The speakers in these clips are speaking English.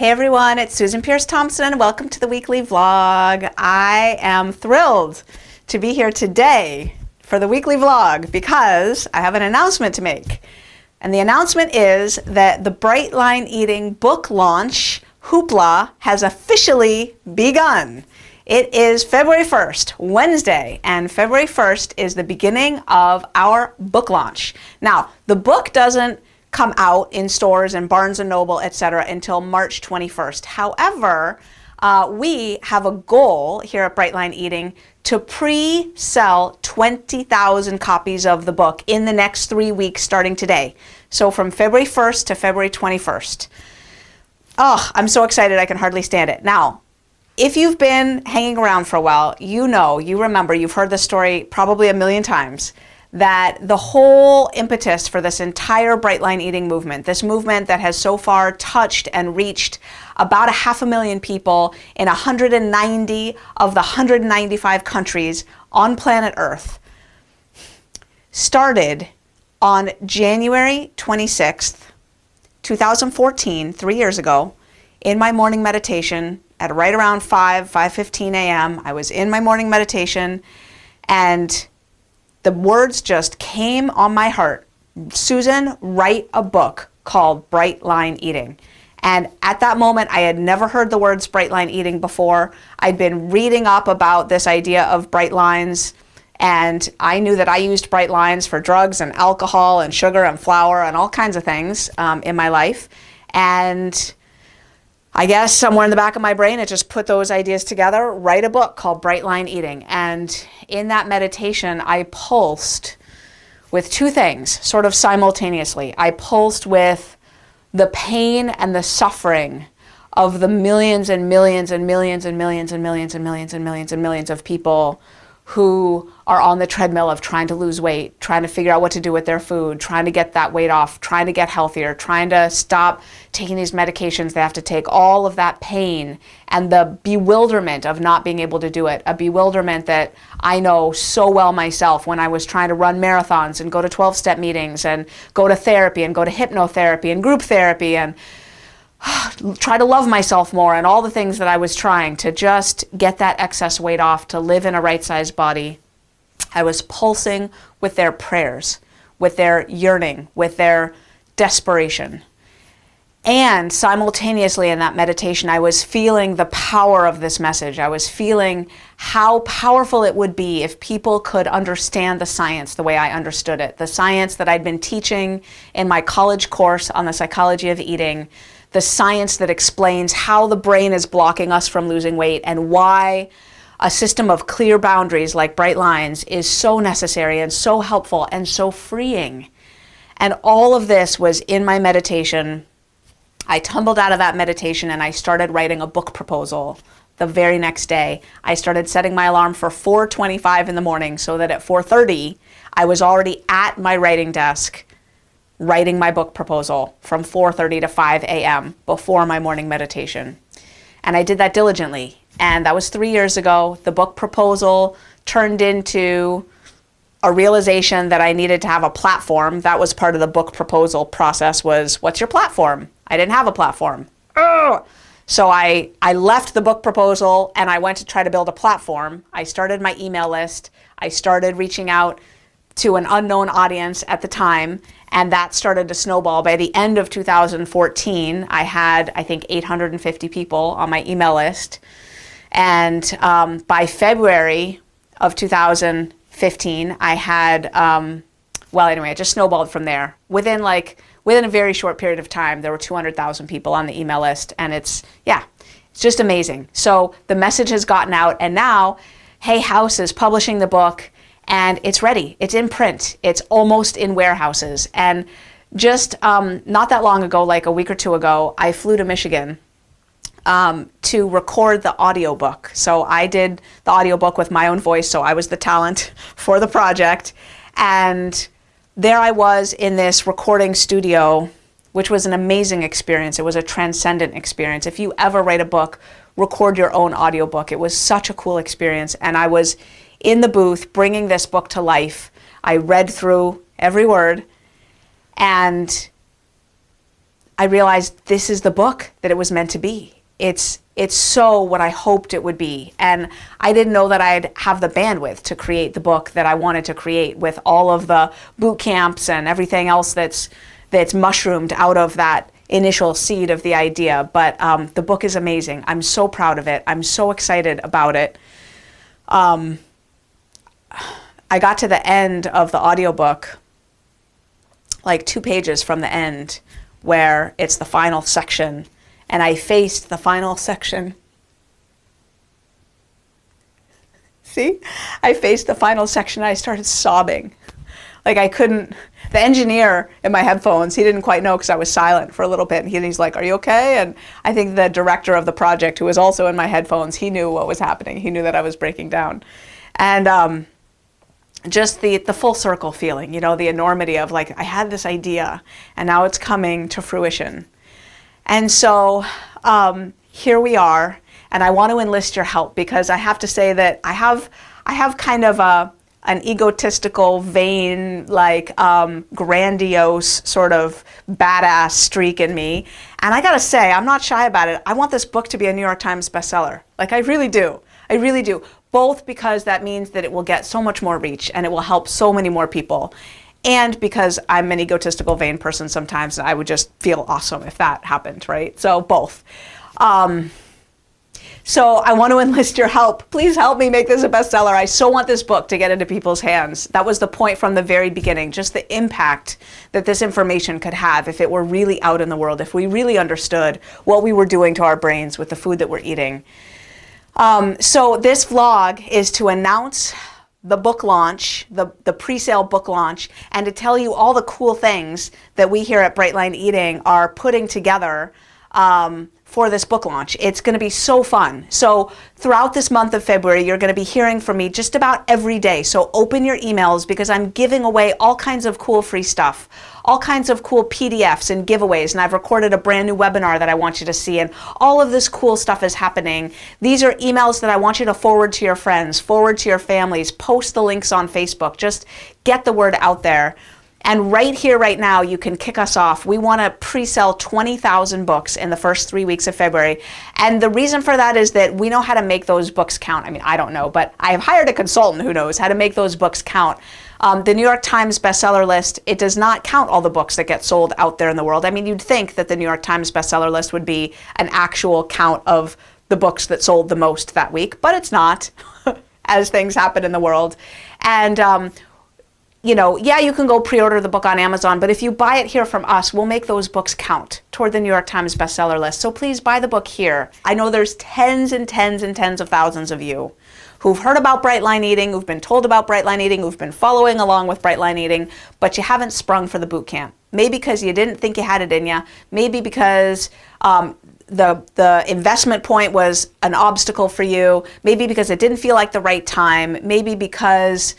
Hey everyone, it's Susan Pierce Thompson and welcome to the weekly vlog. I am thrilled to be here today for the weekly vlog because I have an announcement to make. And the announcement is that the Bright Line Eating book launch, Hoopla, has officially begun. It is February 1st, Wednesday, and February 1st is the beginning of our book launch. Now, the book doesn't come out in stores and Barnes & Noble, etc. until March 21st. However, we have a goal here at Bright Line Eating to pre-sell 20,000 copies of the book in the next 3 weeks starting today. So from February 1st to February 21st. Oh, I'm so excited I can hardly stand it. Now, if you've been hanging around for a while, you remember, you've heard this story probably a million times, that the whole impetus for this entire Bright Line Eating movement, this movement that has so far touched and reached about 500,000 people in 190 of the 195 countries on planet Earth, started on January 26th, 2014, 3 years ago, in my morning meditation at right around 5:15 a.m. I was in my morning meditation and the words just came on my heart. Susan, write a book called Bright Line Eating. And at that moment, I had never heard the words Bright Line Eating before. I'd been reading up about this idea of bright lines, and I knew that I used bright lines for drugs and alcohol and sugar and flour and all kinds of things in my life. And I guess somewhere in the back of my brain, it just put those ideas together, write a book called Bright Line Eating. And in that meditation, I pulsed with two things, sort of simultaneously. I pulsed with the pain and the suffering of the millions and millions and millions and millions and millions and millions and millions and millions of people who are on the treadmill of trying to lose weight, trying to figure out what to do with their food, trying to get that weight off, trying to get healthier, trying to stop taking these medications they have to take, all of that pain and the bewilderment of not being able to do it, a bewilderment that I know so well myself when I was trying to run marathons and go to 12-step meetings and go to therapy and go to hypnotherapy and group therapy and try to love myself more and all the things that I was trying to just get that excess weight off, to live in a right-sized body. I was pulsing with their prayers, with their yearning, with their desperation. And simultaneously in that meditation, I was feeling the power of this message. I was feeling how powerful it would be if people could understand the science the way I understood it, the science that I'd been teaching in my college course on the psychology of eating, the science that explains how the brain is blocking us from losing weight and why a system of clear boundaries like bright lines is so necessary and so helpful and so freeing. And all of this was in my meditation. I tumbled out of that meditation and I started writing a book proposal the very next day. I started setting my alarm for 4:25 in the morning so that at 4:30 I was already at my writing desk writing my book proposal from 4:30 to 5 a.m. before my morning meditation. And I did that diligently. And that was 3 years ago. The book proposal turned into a realization that I needed to have a platform. That was part of the book proposal process was, what's your platform? I didn't have a platform. Oh! So I left the book proposal and I went to try to build a platform. I started my email list. I started reaching out to an unknown audience at the time, and that started to snowball. By the end of 2014, I had, I think, 850 people on my email list. And by February of 2015, I had, well, anyway, it just snowballed from there. Within a very short period of time, there were 200,000 people on the email list, and it's just amazing. So the message has gotten out, and now Hay House is publishing the book, and it's ready. It's in print. It's almost in warehouses. And just not that long ago, like a week or two ago, I flew to Michigan to record the audiobook. So I did the audiobook with my own voice, so I was the talent for the project. And there I was in this recording studio, which was an amazing experience. It was a transcendent experience. If you ever write a book, record your own audiobook. It was such a cool experience. And I was in the booth bringing this book to life. I read through every word, and I realized this is the book that it was meant to be. It's so what I hoped it would be. And I didn't know that I'd have the bandwidth to create the book that I wanted to create with all of the boot camps and everything else that's mushroomed out of that initial seed of the idea. But the book is amazing. I'm so proud of it. I'm so excited about it. I got to the end of the audiobook, like 2 pages from the end, where it's the final section, and I faced the final section. See? I faced the final section and I started sobbing. Like I couldn't, the engineer in my headphones, he didn't quite know because I was silent for a little bit. And he's like, "Are you okay?" And I think the director of the project, who was also in my headphones, he knew what was happening. He knew that I was breaking down. And just the full circle feeling, you know, the enormity of like, I had this idea and now it's coming to fruition. And so here we are, and I want to enlist your help because I have to say that I have kind of an egotistical, vain, like grandiose sort of badass streak in me. And I gotta say, I'm not shy about it. I want this book to be a New York Times bestseller. Like I really do. I really do. Both because that means that it will get so much more reach and it will help so many more people. And because I'm an egotistical, vain person sometimes, I would just feel awesome if that happened, right? So both. So I want to enlist your help. Please help me make this a bestseller. I so want this book to get into people's hands. That was the point from the very beginning, just the impact that this information could have if it were really out in the world, if we really understood what we were doing to our brains with the food that we're eating. So this vlog is to announce the book launch, the pre-sale book launch, and to tell you all the cool things that we here at Bright Line Eating are putting together for this book launch. It's going to be so fun. So throughout this month of February, you're going to be hearing from me just about every day. So open your emails because I'm giving away all kinds of cool free stuff, all kinds of cool PDFs and giveaways. And I've recorded a brand new webinar that I want you to see. And all of this cool stuff is happening. These are emails that I want you to forward to your friends, forward to your families, post the links on Facebook. Just get the word out there. And right here, right now, you can kick us off. We want to pre-sell 20,000 books in the first 3 weeks of February. And the reason for that is that we know how to make those books count. I mean, I don't know, but I have hired a consultant who knows how to make those books count. The New York Times bestseller list, it does not count all the books that get sold out there in the world. I mean, you'd think that the New York Times bestseller list would be an actual count of the books that sold the most that week, but it's not, as things happen in the world. And you know, yeah, you can go pre-order the book on Amazon, but if you buy it here from us, we'll make those books count toward the New York Times bestseller list. So please buy the book here. I know there's tens and tens and tens of thousands of you who've heard about Bright Line Eating, who've been told about Bright Line Eating, who've been following along with Bright Line Eating, but you haven't sprung for the boot camp. Maybe because you didn't think you had it in you. Maybe because the investment point was an obstacle for you. Maybe because it didn't feel like the right time. Maybe because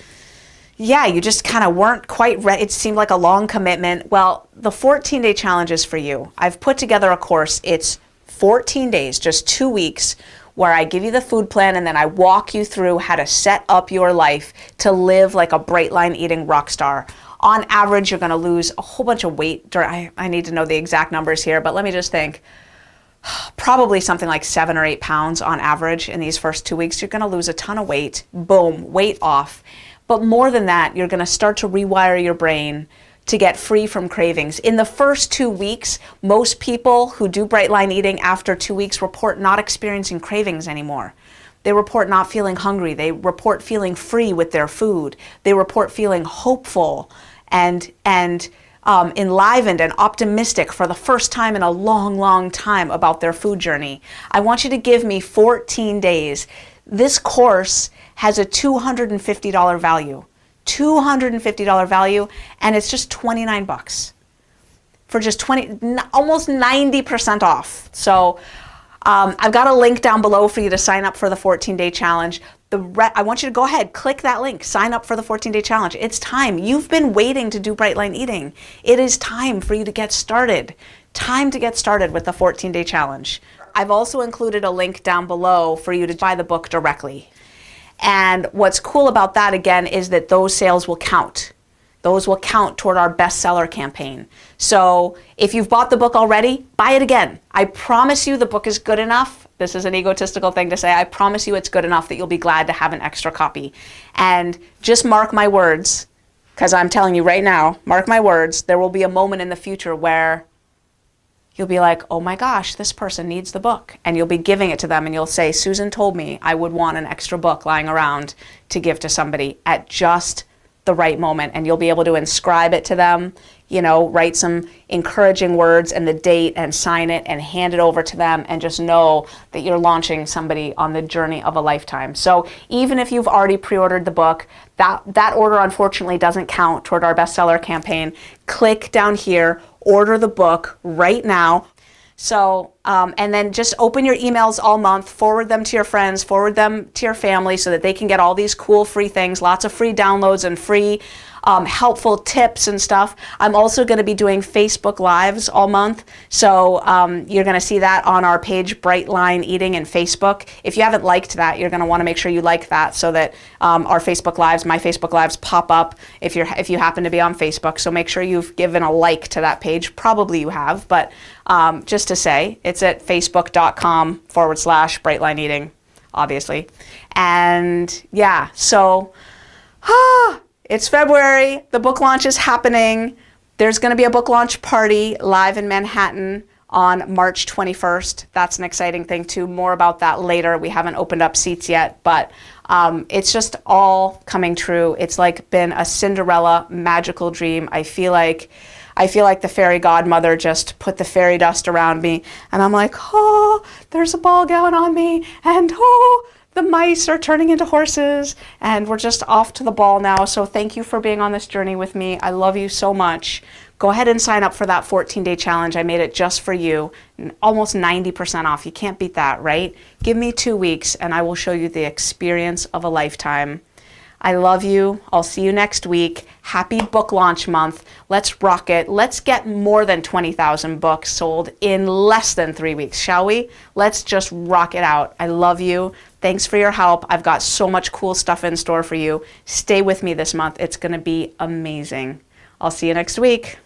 yeah, you just kind of weren't quite ready. It seemed like a long commitment. Well, the 14-day challenge is for you. I've put together a course. It's 14 days, just 2 weeks, where I give you the food plan and then I walk you through how to set up your life to live like a Bright Line Eating rock star. On average, you're going to lose a whole bunch of weight. I need to know the exact numbers here, but let me just think. Probably something like 7 or 8 pounds on average in these first 2 weeks. You're going to lose a ton of weight. Boom, weight off. But more than that, you're going to start to rewire your brain to get free from cravings. In the first 2 weeks, most people who do Bright Line Eating after 2 weeks report not experiencing cravings anymore. They report not feeling hungry. They report feeling free with their food. They report feeling hopeful and enlivened and optimistic for the first time in a long, long time about their food journey. I want you to give me 14 days. This course has a $250 value. $250 value, and it's just 29 bucks for just almost 90% off. So I've got a link down below for you to sign up for the 14-day challenge. I want you to go ahead, click that link, sign up for the 14-day challenge. It's time. You've been waiting to do Bright Line Eating. It is time for you to get started. Time to get started with the 14-day challenge. I've also included a link down below for you to buy the book directly. And what's cool about that, again, is that those sales will count. Those will count toward our bestseller campaign. So if you've bought the book already, buy it again. I promise you the book is good enough. This is an egotistical thing to say. I promise you it's good enough that you'll be glad to have an extra copy. And just mark my words, because I'm telling you right now, mark my words, there will be a moment in the future where you'll be like, oh my gosh, this person needs the book. And you'll be giving it to them and you'll say, Susan told me I would want an extra book lying around to give to somebody at just the right moment. And you'll be able to inscribe it to them, write some encouraging words and the date and sign it and hand it over to them, and just know that you're launching somebody on the journey of a lifetime. So even if you've already pre-ordered the book, that order unfortunately doesn't count toward our bestseller campaign. Click down here, order the book right now. So, and then just open your emails all month, forward them to your friends, forward them to your family so that they can get all these cool free things, lots of free downloads and free helpful tips and stuff. I'm also going to be doing Facebook Lives all month. So you're going to see that on our page, Bright Line Eating in Facebook. If you haven't liked that, you're going to want to make sure you like that so that our Facebook Lives, my Facebook Lives pop up if you happen to be on Facebook. So make sure you've given a like to that page. Probably you have, but just to say, it's at facebook.com/Bright Line Eating, obviously. And yeah, so it's February, the book launch is happening. There's going to be a book launch party live in Manhattan on March 21st. That's an exciting thing too. More about that later. We haven't opened up seats yet, but it's just all coming true. It's like been a Cinderella magical dream. I feel like the fairy godmother just put the fairy dust around me, and I'm like, oh, there's a ball gown on me, and oh, the mice are turning into horses, and we're just off to the ball now. So thank you for being on this journey with me. I love you so much. Go ahead and sign up for that 14-day challenge. I made it just for you, almost 90% off. You can't beat that, right? Give me 2 weeks, and I will show you the experience of a lifetime. I love you. I'll see you next week. Happy book launch month. Let's rock it. Let's get more than 20,000 books sold in less than 3 weeks, shall we? Let's just rock it out. I love you. Thanks for your help. I've got so much cool stuff in store for you. Stay with me this month. It's going to be amazing. I'll see you next week.